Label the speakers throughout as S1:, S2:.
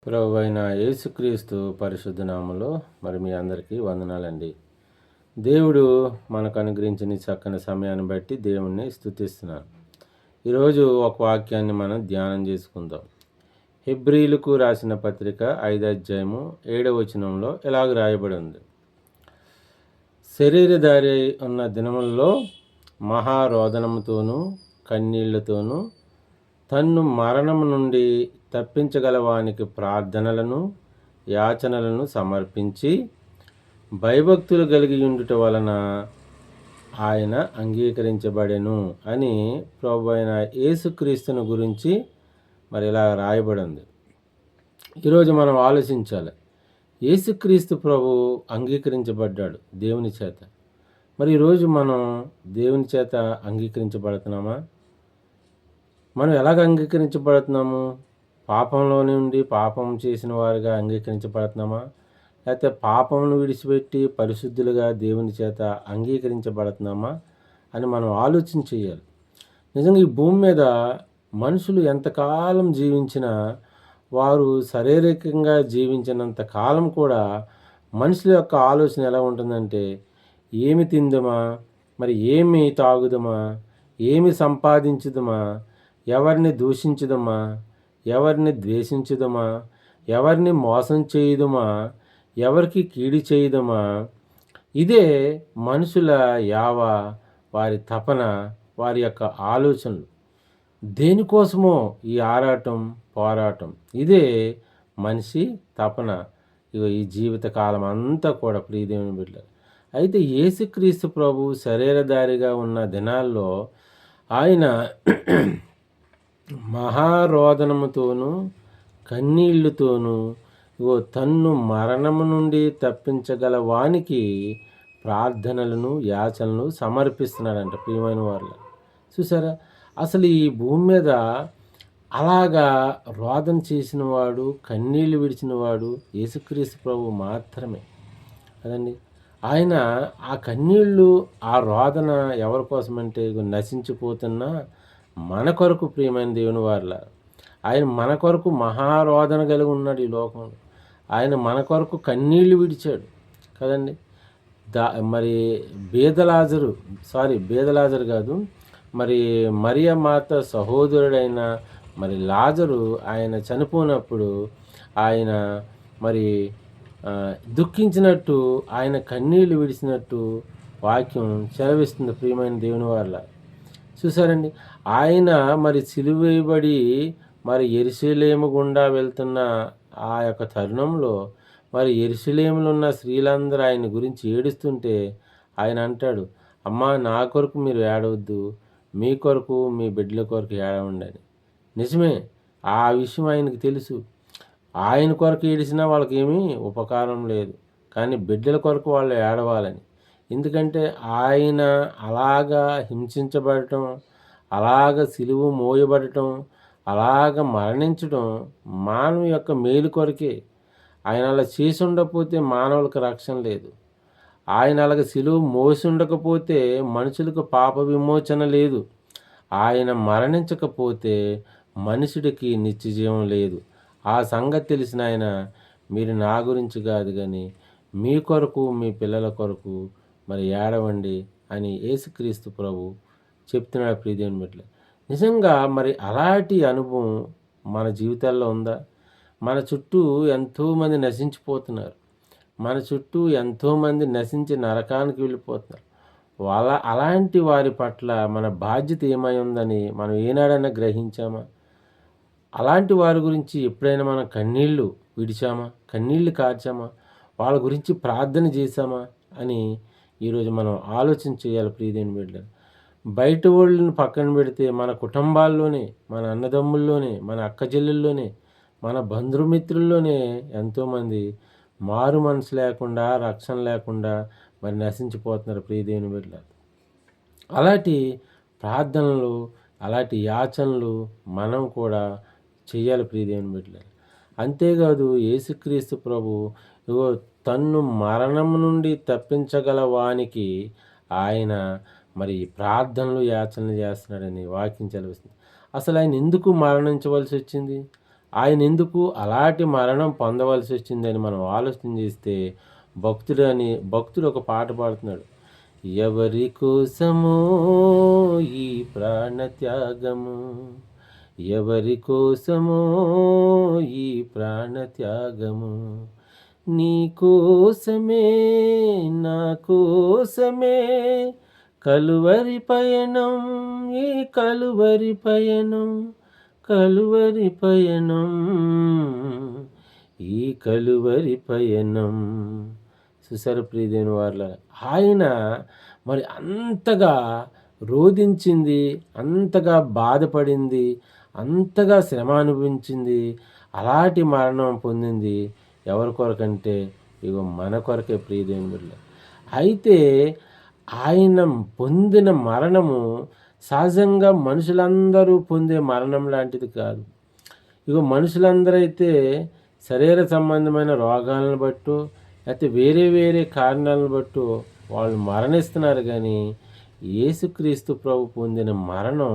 S1: ప్రభువైన యేసుక్రీస్తు పరిశుద్ధ నామములో మరి మీ అందరికీ వందనాలండి. దేవుడు మనకు అనుగ్రహించిన ఈ చక్కని సమయాన్ని బట్టి దేవుణ్ణి స్తుతిస్తున్నాను. ఈరోజు ఒక వాక్యాన్ని మనం ధ్యానం చేసుకుందాం. హెబ్రీలకు రాసిన పత్రిక 5వ అధ్యాయము 7వ వచనంలో ఇలాగ రాయబడి ఉంది. శరీరధారి ఉన్న దినములలో మహారోదనముతోనూ కన్నీళ్లతోనూ తన్ను మరణము నుండి తప్పించగలవానికి ప్రార్థనలను యాచనలను సమర్పించి భయభక్తులు కలిగి ఉండుట వలన ఆయన అంగీకరించబడెను అని ప్రభువైన యేసుక్రీస్తుని గురించి మరి ఇలా రాయబడి ఉంది. ఈరోజు మనం ఆలోచించాలి. యేసుక్రీస్తు ప్రభు అంగీకరించబడ్డాడు దేవుని చేత. మరి ఈరోజు మనం దేవుని చేత అంగీకరించబడుతున్నామా? మనం ఎలాగ అంగీకరించబడుతున్నాము? పాపంలో నుండి పాపం చేసిన వారుగా అంగీకరించబడుతున్నామా? లేకపోతే పాపమును విడిచిపెట్టి పరిశుద్ధులుగా దేవుని చేత అంగీకరించబడుతున్నామా అని మనం ఆలోచన చేయాలి. నిజంగా ఈ భూమి మీద మనుషులు ఎంతకాలం జీవించినా వారు శారీరకంగా జీవించినంత కాలం కూడా మనుషుల యొక్క ఆలోచన ఎలా ఉంటుందంటే, ఏమి తిందుమా, మరి ఏమి తాగుదమా, ఏమి సంపాదించుదమా, ఎవరిని దూషించుదమా, ఎవరిని ద్వేషించుదమా, ఎవరిని మోసం చేయుదమా, ఎవరికి కీడు చేయుదమా. ఇదే మనుషుల వారి తపన, వారి యొక్క ఆలోచనలు. దేనికోసమో ఈ ఆరాటం, పోరాటం. ఇదే మనిషి తపన ఈ జీవితకాలం అంతా కూడా ప్రియదేవుని బిడ్డలు. అయితే యేసుక్రీస్తు ప్రభు శరీరధారిగా ఉన్న దినాల్లో ఆయన మహారోదనముతోనూ కన్నీళ్లతోనూ తన్ను మరణము నుండి తప్పించగల వానికి ప్రార్థనలను యాచనలు సమర్పిస్తున్నాడంట. ప్రియమైన వారు చూసారా, అసలు ఈ భూమి మీద అలాగా రోదన చేసినవాడు, కన్నీళ్లు విడిచినవాడు యేసుక్రీస్తు ప్రభు మాత్రమే కదండి. ఆయన ఆ కన్నీళ్ళు, ఆ రోదన ఎవరి కోసమంటే నశించిపోతున్న మన కొరకు, ప్రియమైన దేవుని వారిలా ఆయన మన కొరకు మహారోదన కలిగి ఉన్నాడు ఈ లోకంలో. ఆయన మన కొరకు కన్నీళ్లు విడిచాడు కదండి. మరి బేదలాజరు కాదు, మరి మరియ మాత సహోదరుడైన మరి లాజరు ఆయన చనిపోయినప్పుడు ఆయన మరి దుఃఖించినట్టు, ఆయన కన్నీళ్లు విడిచినట్టు వాక్యం సెలవిస్తుంది ప్రియమైన దేవుని వారిలా. చూసారండి, ఆయన మరి సిలువేయబడి మరి యెరూషలేము గుండా వెళ్తున్న ఆ యొక్క తరుణంలో మరి యెరూషలేములో ఉన్న స్త్రీలందరూ ఆయన గురించి ఏడుస్తుంటే ఆయన అంటాడు, అమ్మా నా కొరకు మీరు ఏడవద్దు, మీ కొరకు మీ బిడ్డల కొరకు ఏడవండి అని. నిజమే, ఆ విషయం ఆయనకు తెలుసు. ఆయన కొరకు ఏడిసినా వాళ్ళకి ఏమీ ఉపకారం లేదు, కానీ బిడ్డల కొరకు వాళ్ళు ఏడవాలని. ఎందుకంటే ఆయన అలాగా హింసించబడటం, అలాగ సిలువ మోయబడటం, అలాగ మరణించడం మానవ యొక్క మేలు కొరకే. ఆయన అలా చేసి ఉండకపోతే మానవులకు రక్షణ లేదు. ఆయన అలాగ సిలువ మోసి ఉండకపోతే మనుషులకు పాప విమోచన లేదు. ఆయన మరణించకపోతే మనుషుడికి నిత్యజీవం లేదు. ఆ సంగతి తెలిసిన ఆయన, మీరు నా గురించి కాదు కానీ మీ కొరకు, మీ పిల్లల కొరకు మరి ఏడవండి అని యేసుక్రీస్తు ప్రభు చెప్తున్నాడు. ప్రియదేవుని బిడ్డలు, నిజంగా మరి అలాంటి అనుభవం మన జీవితాల్లో ఉందా? మన చుట్టూ ఎంతోమంది నశించిపోతున్నారు. మన చుట్టూ ఎంతోమంది నశించి నరకానికి వెళ్ళిపోతున్నారు. అలాంటి వారి పట్ల మన బాధ్యత ఏమై ఉందని మనం ఏనాడైనా గ్రహించామా? అలాంటి వారి గురించి ఎప్పుడైనా మనం కన్నీళ్లు విడిచామా? కన్నీళ్లు కార్చామా? వాళ్ళ గురించి ప్రార్థన చేశామా అని ఈరోజు మనం ఆలోచన చేయాలి. ప్రియదేవుని బిడ్డలు, బయట వాళ్ళని పక్కన పెడితే మన కుటుంబాల్లోనే, మన అన్నదమ్ముల్లోనే, మన అక్క చెల్లెల్లోనే, మన బంధుమిత్రుల్లోనే ఎంతోమంది మారు మనసు లేకుండా, రక్షణ లేకుండా మరి నశించిపోతున్నారు. ప్రియదేవుని బిడ్డలు, అలాంటి ప్రార్థనలు, అలాంటి యాచనలు మనం కూడా చేయాలి. ప్రియదేవుని బిడ్డలు, అంతేకాదు యేసుక్రీస్తు ప్రభు తన్ను మరణం నుండి తప్పించగల వానికి ఆయన మరి ప్రార్థనలు యాచనలు చేస్తున్నాడని వాక్యం చదివిస్తుంది. అసలు ఆయన ఎందుకు మరణించవలసి వచ్చింది? ఆయన ఎందుకు అలాంటి మరణం పొందవలసి వచ్చిందని మనం ఆలోచన చేస్తే భక్తుడు ఒక పాట పాడుతున్నాడు. ఎవరి కోసమో ఈ ప్రాణ త్యాగము, ఎవరి కోసమో ఈ ప్రాణ త్యాగము, నీ కోసమే నా కోసమే కలువరి పయనం, ఈ కలువరి పయనం, కలువరి పయనం, ఈ కలువరి పయనం. చూసారు ప్రియదేవుని వారల, ఆయన మరి అంతగా రోధించింది, అంతగా బాధపడింది, అంతగా శ్రమ అనుభవించింది, అలాంటి మరణం పొందింది ఎవరి కొరకంటే ఇగో మన కొరకే ప్రియదేవుని బిడ్డలు. అయితే ఆయన పొందిన మరణము సహజంగా మనుషులందరూ పొందే మరణం లాంటిది కాదు. ఇగో మనుషులందరూ అయితే శరీర సంబంధమైన రోగాలను బట్టు, లేకపోతే వేరే వేరే కారణాలను బట్టు వాళ్ళు మరణిస్తున్నారు. కానీ యేసుక్రీస్తు ప్రభు పొందిన మరణం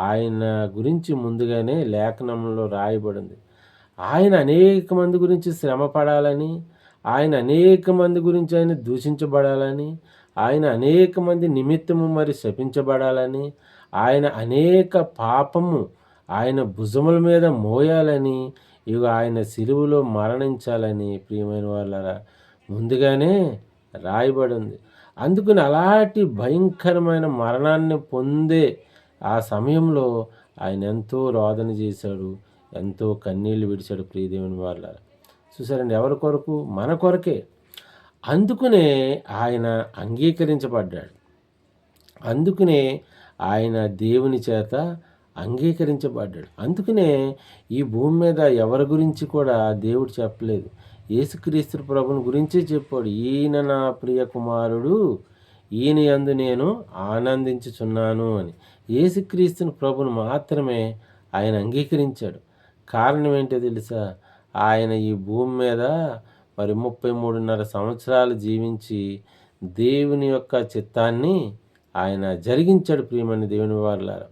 S1: ఆయన గురించి ముందుగానే లేఖనంలో రాయబడింది. ఆయన అనేక మంది గురించి శ్రమ పడాలని, ఆయన అనేక మంది గురించి ఆయన దూషించబడాలని, ఆయన అనేక మంది నిమిత్తము మరి శపించబడాలని, ఆయన అనేక పాపము ఆయన భుజముల మీద మోయాలని, ఇక ఆయన సిలువలో మరణించాలని ప్రియమైన వాళ్ళరా ముందుగానే రాయబడింది. అందుకని అలాంటి భయంకరమైన మరణాన్ని పొందే ఆ సమయంలో ఆయన ఎంతో రోదన చేశాడు, ఎంతో కన్నీళ్లు విడిచాడు ప్రియదేవుని వాళ్ళ. చూసారండి, ఎవరి కొరకు? మన కొరకే. అందుకునే ఆయన అంగీకరించబడ్డాడు. అందుకనే ఆయన దేవుని చేత అంగీకరించబడ్డాడు. అందుకనే ఈ భూమి మీద ఎవరి గురించి కూడా దేవుడు చెప్పలేదు, యేసుక్రీస్తు ప్రభుని గురించే చెప్పాడు. ఈయన నా ప్రియ కుమారుడు, ఈయన యందు నేను ఆనందించుచున్నాను అని. యేసుక్రీస్తుని ప్రభుని మాత్రమే ఆయన అంగీకరించాడు. కారణం ఏంటో తెలుసా? ఆయన ఈ భూమి మీద మరి 33.5 సంవత్సరాలు జీవించి దేవుని యొక్క చిత్తాన్ని ఆయన జరిగించాడు. ప్రియమైన దేవుని వారలారా,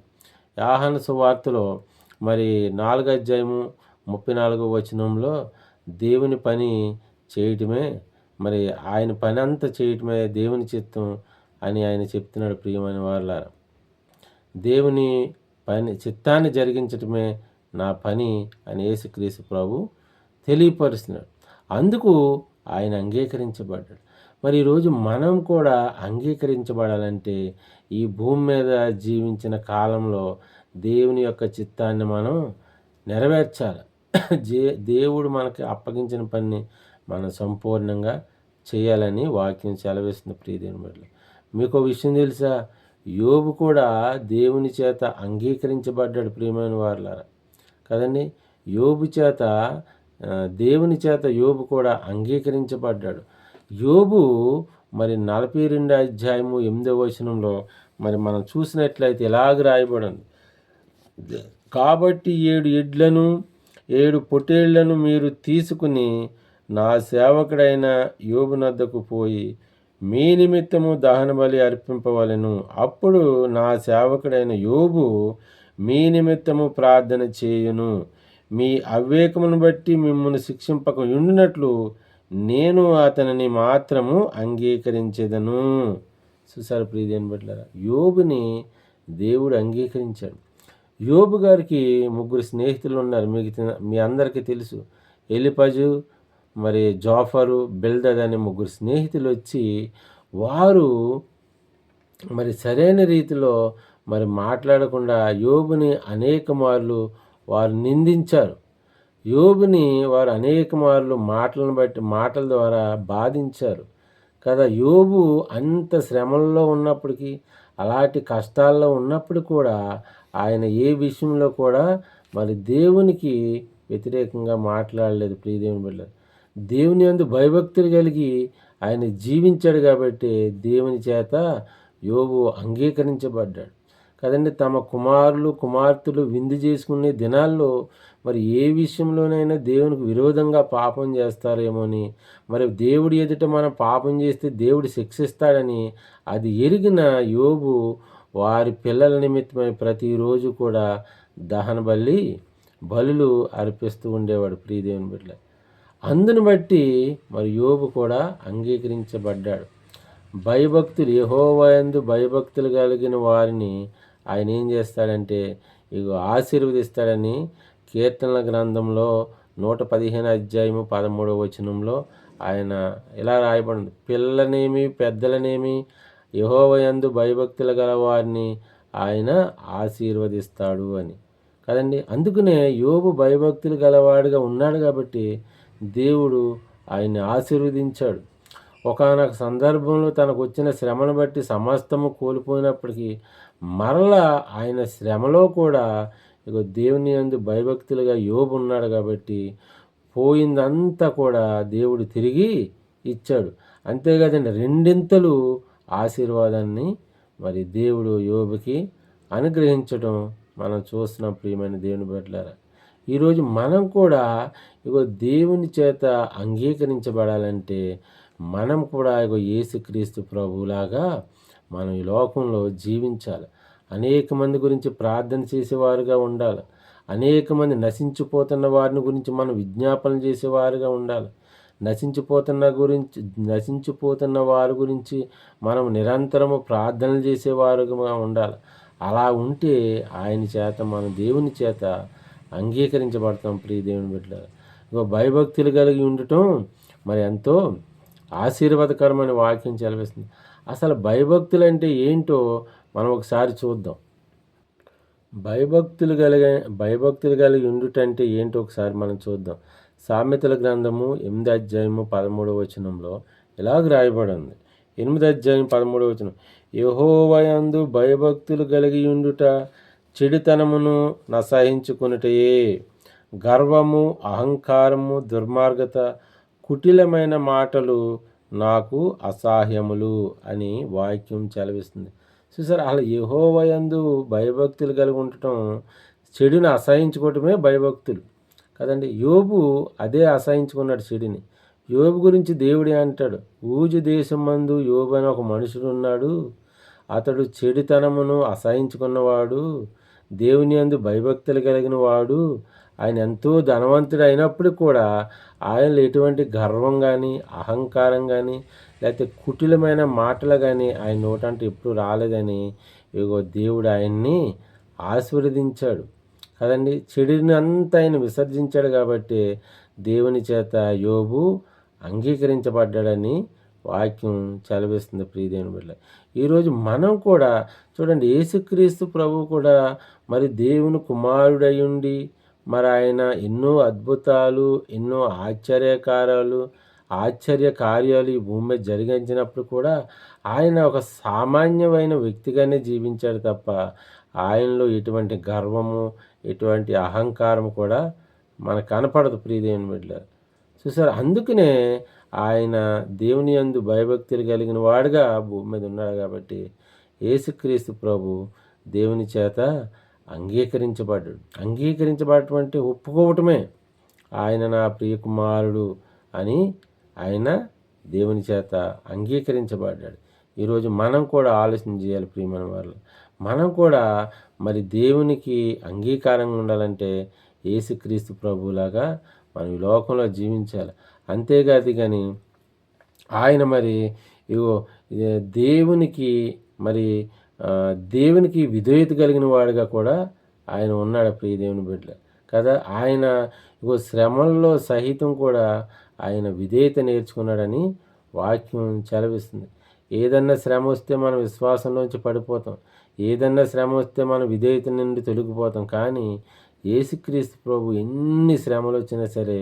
S1: యోహాను సువార్తలో మరి 4వ అధ్యాయము 34వ వచనంలో దేవుని పని చేయటమే, మరి ఆయన పని అంతా చేయటమే దేవుని చిత్తం అని ఆయన చెప్తున్నాడు. ప్రియమైన వారలారా, దేవుని పని చిత్తాన్ని జరిగించటమే నా పని అని యేసుక్రీస్తు ప్రభు తెలియపరుస్తున్నాడు. అందుకు ఆయన అంగీకరించబడ్డాడు. మరి ఈరోజు మనం కూడా అంగీకరించబడాలంటే ఈ భూమి మీద జీవించిన కాలంలో దేవుని యొక్క చిత్తాన్ని మనం నెరవేర్చాలి. దేవుడు మనకి అప్పగించిన పని మనం సంపూర్ణంగా చేయాలని వాక్యం సెలవిస్తుంది. ప్రియదేవుని బిడ్డలు, మీకు విషయం తెలుసా? యోబు కూడా దేవుని చేత అంగీకరించబడ్డాడు. ప్రియమైన వారలారా కదండి, దేవుని చేత యోబు కూడా అంగీకరించబడ్డాడు. యోబు మరి 42వ అధ్యాయము 8వ వచనంలో మరి మనం చూసినట్లయితే ఇలాగ రాయబడింది. కాబట్టి 7 ఎడ్లను 7 పొట్టేళ్లను మీరు తీసుకుని నా సేవకుడైన యోబు నద్దకు పోయి మీ నిమిత్తము దహనబలి అర్పింపవలెను. అప్పుడు నా సేవకుడైన యోబు మీ నిమిత్తము ప్రార్థన చేయును. మీ అవివేకమును బట్టి మిమ్మల్ని శిక్షింపక ఉండినట్లు నేను అతనిని మాత్రము అంగీకరించేదను. చూసారు ప్రియదేవుని బిడ్డలారా, యోబుని దేవుడు అంగీకరించాడు. యోబు గారికి 3 స్నేహితులు ఉన్నారు. మీ అందరికీ తెలుసు. ఎలిఫజు, మరి జోఫరు, బిల్దద్ అనే 3 స్నేహితులు వచ్చి వారు మరి సరైన రీతిలో మరి మాట్లాడకుండా యోబుని అనేక మార్లు వారు నిందించారు. యోబుని వారు అనేక మార్లు మాటల ద్వారా బాధించారు కదా. యోబు అంత శ్రమల్లో ఉన్నప్పటికీ, అలాంటి కష్టాల్లో ఉన్నప్పుడు కూడా ఆయన ఏ విషయంలో కూడా మరి దేవునికి వ్యతిరేకంగా మాట్లాడలేదు. ప్రియదేవుని బిడ్డ, దేవుని యందు భయభక్తులు కలిగి ఆయన జీవించాడు కాబట్టి దేవుని చేత యోబు అంగీకరించబడ్డాడు కదండి. తమ కుమార్తెలు విందు చేసుకునే దినాల్లో మరి ఏ విషయంలోనైనా దేవునికి విరోధంగా పాపం చేస్తారేమోని, మరి దేవుడి ఎదుట మనం పాపం చేస్తే దేవుడు శిక్షిస్తాడని అది ఎరిగిన యోబు వారి పిల్లల నిమిత్తమై ప్రతిరోజు కూడా దహన బలి బలులు అర్పిస్తూ ఉండేవాడు ప్రియదేవుని బిడ్డ. అందును బట్టి మరి యోబు కూడా అంగీకరించబడ్డాడు. భయభక్తులు యెహోవాయందు భయభక్తులు కలిగిన వారిని ఆయన ఏం చేస్తాడంటే ఇగో ఆశీర్వదిస్తాడని కీర్తనల గ్రంథంలో 115 అధ్యాయము 13వ వచనంలో ఆయన ఇలా రాయబడింది, పిల్లనేమి పెద్దలనేమి యెహోవాయందు భయభక్తులు గల వారిని ఆయన ఆశీర్వదిస్తాడు అని కదండి. అందుకనే యోబు భయభక్తులు గలవాడుగా ఉన్నాడు కాబట్టి దేవుడు ఆయన్ని ఆశీర్వదించాడు. ఒకానొక సందర్భంలో తనకు వచ్చిన శ్రమను బట్టి సమస్తము కోల్పోయినప్పటికీ మరలా ఆయన శ్రమలో కూడా ఇగో దేవుని యందు భయభక్తులుగా యోబు ఉన్నాడు కాబట్టి పోయిందంతా కూడా దేవుడు తిరిగి ఇచ్చాడు. అంతేకాదండి, రెండింతలు ఆశీర్వాదాన్ని మరి దేవుడు యోబుకి అనుగ్రహించడం మనం చూస్తున్నాం ప్రియమైన దేవుని బిడ్డలారా. ఈరోజు మనం కూడా ఇగో దేవుని చేత అంగీకరించబడాలంటే మనం కూడా ఇగో యేసుక్రీస్తు ప్రభువులాగా మనం ఈ లోకంలో జీవించాలి. అనేక మంది గురించి ప్రార్థన చేసేవారుగా ఉండాలి. అనేక మంది నశించిపోతున్న వారిని గురించి మనం విజ్ఞాపన చేసేవారుగా ఉండాలి. నశించిపోతున్న వారి గురించి మనం నిరంతరము ప్రార్థనలు చేసేవారుగా ఉండాలి. అలా ఉంటే ఆయన చేత మనం దేవుని చేత అంగీకరించబడతాం ప్రియ దేవుని బిడ్డలారా. ఇగో భయభక్తులు కలిగి ఉండటం మరి ఎంతో ఆశీర్వాదకరమైన వాక్యం సెలవిస్తుంది. అసలు భయభక్తులు అంటే ఏంటో మనం ఒకసారి చూద్దాం. భయభక్తులు కలిగి ఉండుటంటే ఏంటో ఒకసారి మనం చూద్దాం. సామెతల గ్రంథము 8 అధ్యాయము 13వ వచనంలో ఇలాగ రాయబడి ఉంది. 8 అధ్యాయం 13వ వచనం, యెహోవాయందు భయభక్తులు కలిగి ఉండుట చెడుతనమును నసహించుకొనుటయే, గర్వము అహంకారము దుర్మార్గత కుటిలమైన మాటలు నాకు అసహ్యములు అని వాక్యం సెలవిస్తుంది. చూసారు, అలా యెహోవాయందు భయభక్తులు కలిగి ఉండటం, చెడుని అసహించుకోవటమే భయభక్తులు కదండి. యోబు అదే అసహించుకున్నాడు చెడుని. యోబు గురించి దేవుడే అంటాడు, ఊజు దేశం మందు యోబు అని ఒక మనుషుడు ఉన్నాడు, అతడు చెడుతనమును అసహించుకున్నవాడు, దేవుని యందు భయభక్తులు కలిగిన వాడు, ఆయన ఎంతో ధనవంతుడు అయినప్పుడు కూడా ఆయనలో ఎటువంటి గర్వం కానీ అహంకారం కానీ లేకపోతే కుటిలమైన మాటలు కానీ ఆయన నోటంటే ఎప్పుడు రాలేదని ఇగో దేవుడు ఆయన్ని ఆశీర్వదించాడు కదండి. చెడుని అంతా ఆయన విసర్జించాడు కాబట్టి దేవుని చేత యోబు అంగీకరించబడ్డాడని వాక్యం చదివిస్తుంది ప్రియదేవుని బిడ్డ. ఈరోజు మనం కూడా చూడండి, యేసుక్రీస్తు ప్రభు కూడా మరి దేవుని కుమారుడయ్యుండి మరి ఆయన ఎన్నో అద్భుతాలు ఎన్నో ఆశ్చర్య కార్యాలు ఈ భూమి మీద జరిగించినప్పుడు కూడా ఆయన ఒక సామాన్యమైన వ్యక్తిగానే జీవించాడు తప్ప ఆయనలో ఎటువంటి గర్వము ఎటువంటి అహంకారం కూడా మనకు కనపడదు ప్రియదేవుని బిడ్డలారా. చూసారు, అందుకనే ఆయన దేవుని యందు భయభక్తులు కలిగిన వాడుగా భూమి మీద ఉన్నాడు కాబట్టి యేసుక్రీస్తు ప్రభు దేవుని చేత అంగీకరించబడటం అంటే ఒప్పుకోవటమే. ఆయన నా ప్రియకుమారుడు అని ఆయన దేవుని చేత అంగీకరించబడ్డాడు. ఈరోజు మనం కూడా ఆలోచన చేయాలి ప్రియమైన వాళ్ళు. మనం కూడా మరి దేవునికి అంగీకారంగా ఉండాలంటే యేసుక్రీస్తు ప్రభువులాగా మనం ఈ లోకంలో జీవించాలి. అంతేకాదు కానీ ఆయన మరి ఇగో దేవునికి మరి దేవునికి విధేయత కలిగిన వాడుగా కూడా ఆయన ఉన్నాడు ప్రియ దేవుని బిడ్డ కదా. ఆయన ఇగో శ్రమల్లో సహితం కూడా ఆయన విధేయత నేర్చుకున్నాడని వాక్యం సెలవిస్తుంది. ఏదన్నా శ్రమ వస్తే మనం విశ్వాసంలోంచి పడిపోతాం, ఏదన్నా శ్రమ వస్తే మనం విధేయత నుండి తొలగిపోతాం. కానీ యేసుక్రీస్తు ప్రభు ఎన్ని శ్రమలు వచ్చినా సరే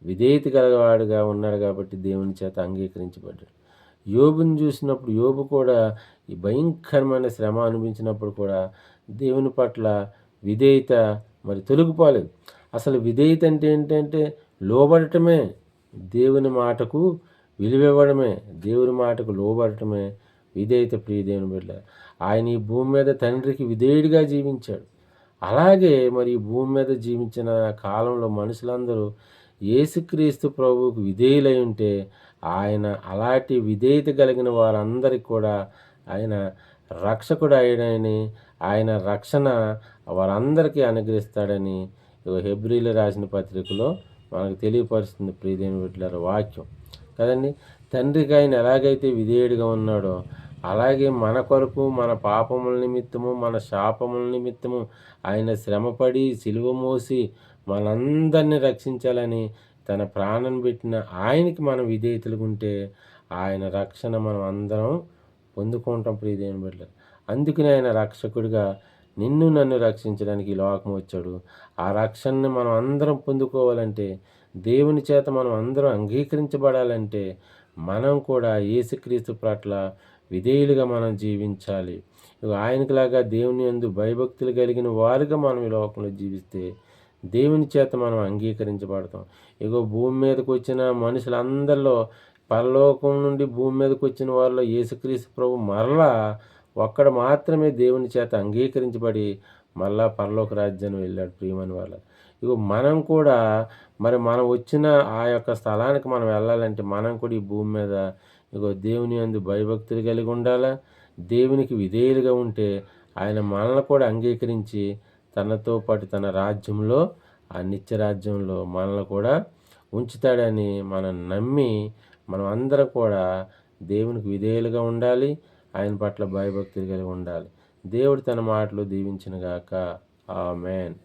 S1: విధేయత గలవాడుగా ఉన్నాడు కాబట్టి దేవుని చేత అంగీకరించబడ్డాడు. యోబుని చూసినప్పుడు యోబు కూడా ఈ భయంకరమైన శ్రమ అనిపించినప్పుడు కూడా దేవుని పట్ల విధేయత మరి తొలగిపోలేదు. అసలు విధేయత అంటే ఏంటంటే లోబడటమే, దేవుని మాటకు విలువివ్వడమే, దేవుని మాటకు లోబడటమే విధేయత ప్రియ దేవుని బిడ్డ. ఆయన ఈ భూమి మీద తండ్రికి విధేయుడిగా జీవించాడు. అలాగే మరి ఈ భూమి మీద జీవించిన కాలంలో మనుషులందరూ యేసుక్రీస్తు ప్రభువుకు విధేయులై ఉంటే ఆయన అలాంటి విధేయత కలిగిన వారందరికీ కూడా ఆయన రక్షకుడు అయ్యాడని, ఆయన రక్షణ వారందరికీ అనుగ్రహిస్తాడని హెబ్రీలు రాసిన పత్రికలో మనకు తెలియపరుస్తుంది ప్రియదేవుని బిడ్డలారా వాక్యం కదండి. తండ్రికి ఆయన ఎలాగైతే విధేయుడిగా ఉన్నాడో అలాగే మన కొరకు మన పాపముల నిమిత్తము మన శాపముల నిమిత్తము ఆయన శ్రమపడి సిలువ మోసి మనందరినీ రక్షించాలని తన ప్రాణం పెట్టిన ఆయనకి మనం విధేయతలుగా ఉంటే ఆయన రక్షణ మనం అందరం పొందుకుంటాం ప్రియదేవుని బిడ్డలారా. అందుకని ఆయన రక్షకుడిగా నిన్ను నన్ను రక్షించడానికి ఈ లోకం వచ్చాడు. ఆ రక్షణని మనం అందరం పొందుకోవాలంటే దేవుని చేత మనం అందరం అంగీకరించబడాలంటే మనం కూడా యేసుక్రీస్తు పట్ల విధేయులుగా మనం జీవించాలి. ఆయనకులాగా దేవుని యందు భయభక్తులు కలిగిన వారుగా మనం ఈ లోకంలో జీవిస్తే దేవుని చేత మనం అంగీకరించబడతాం. భూమి మీదకి వచ్చిన మనుషులందరిలో పరలోకం నుండి భూమి మీదకి వచ్చిన వారిలో యేసుక్రీస్తు ప్రభు మరలా ఒక్కడు మాత్రమే దేవుని చేత అంగీకరించబడి మళ్ళా పరలోక రాజ్యాన్ని వెళ్ళాడు ప్రియమైన వాళ్ళ. మనం కూడా మనం వచ్చిన ఆ యొక్క స్థలానికి మనం వెళ్ళాలంటే మనం కూడా ఈ భూమి మీద దేవుని యందు భయభక్తులు కలిగి ఉండాలా. దేవునికి విధేయులుగా ఉంటే ఆయన మనల్ని కూడా అంగీకరించి తనతో పాటు తన రాజ్యంలో ఆ నిత్య రాజ్యంలో మనల్ని కూడా ఉంచుతాడని మనం నమ్మి మనం అందరం కూడా దేవునికి విధేయులుగా ఉండాలి. ఆయన పట్ల భయభక్తులు కలిగి ఉండాలి. దేవుడు తన మాటలు దీవించునుగాక. ఆమేన్.